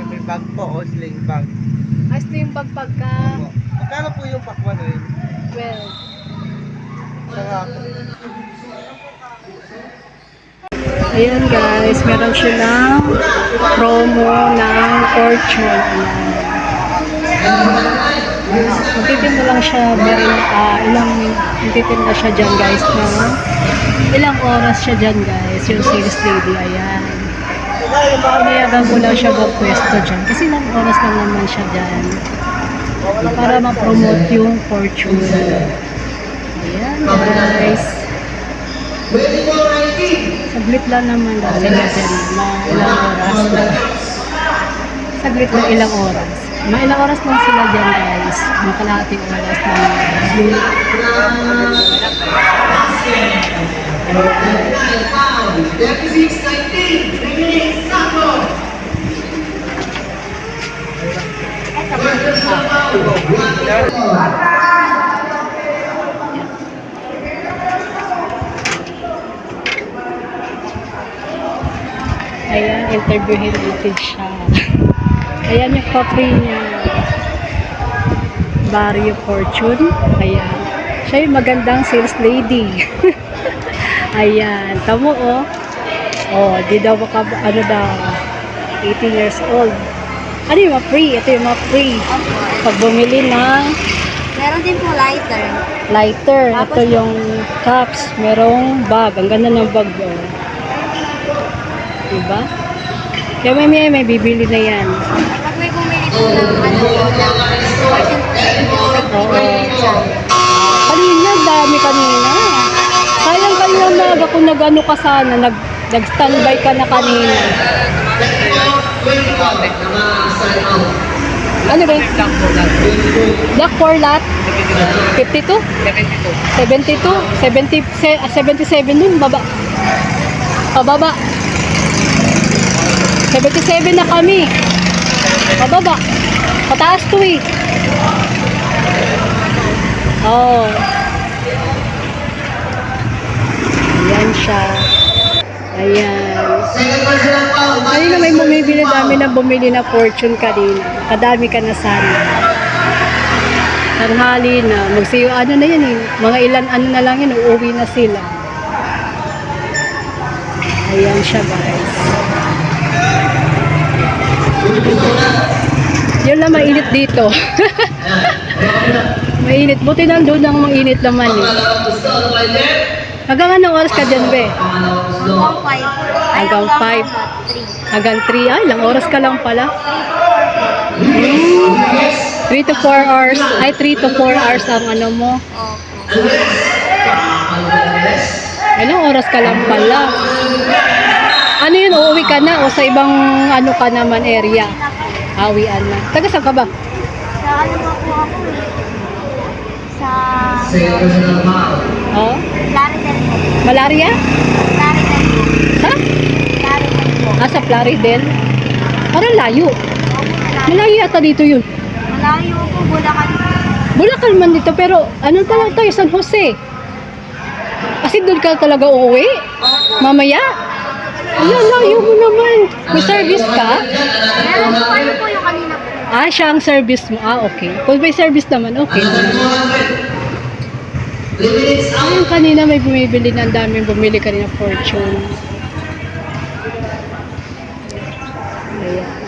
May bag po o sling bag. Sling bag pagka Magkano po yung pakwan na yun? 12. Saka Ayan guys, meron silang promo ng Fortune. Magtitinda lang siya magtitinda siya dyan guys na ilang oras siya dyan guys, yung sales lady. Ayan. Pinayagan ko lang siya magpwesto dyan kasi ilang oras lang naman siya dyan para ma-promote yung Fortune. Ayan guys. Saglit lang naman daw sila dyan. Ilang oras. Saglit lang ilang oras. Ilang oras lang sila dyan guys. Kalahating oras lang. Ayan, interviewin natin siya. Ayan yung coffee niya. Barrio Fortune. Ayan. Siya yung magandang sales lady. Ayan. Tamo oh. Oh, di daw baka, ano daw, 18 years old. Ano yung ma-free? Ito yung ma-free. Pag bumili ng Meron din po lighter. lighter. Ito yung cups. Merong bag. Ang ganda ng bag oh. Diba? Kaya may bibili na yan. Pag may bumili po ng Oo. Kanina, dami kanina. Sayang kanina umaga kung nag-ano ka sana, nag-standby ka na kanina. Ano ba? Black for lot? 52? 72? 77 dun, baba. Pababa. 77 na kami. Pababa. Pataas to eh. Oh. Ayan siya. Ayan. Kanina may bumibili, dami na bumili na Fortune kanina. Kadami ka na sana. Tanghali na. Magsiyo, ano na yan eh. Mga ilan, ano na lang yun, uuwi na sila. Ayan siya guys. Yun lang mainit dito. Mainit. Buti nandun ang mainit naman eh. Hanggang anong oras ka dyan, be? Hanggang 5. Hanggang 3. Ay, ilang oras ka lang pala. 3 to 4 hours. Ay, 3 to 4 hours ang ano mo. Ilang oras ka lang pala. Ano yun, uuwi ka na o sa ibang ano ka naman area? Awian na. Taga saan ka ba? Sa ano ba po ako eh? Sa... Oh? Plaridel po. Malaria? Plaridel po. Ha? Plaridel po. Ah, sa Plaridel? Parang layo. Malayo yata dito yun. Malayo po, Bulacan. Bulacan man dito, pero ano pa lang tayo, San Jose. Kasi doon ka talaga uuwi? Mamaya? Ayan, layo mo naman. May service ka? Meron po, ano po yung kanina po? Ah, siya ang service mo. Ah, okay. Kung may service naman, okay. Ayun, kanina may bumibili na, ang daming bumili kanina Fortune. Ayan.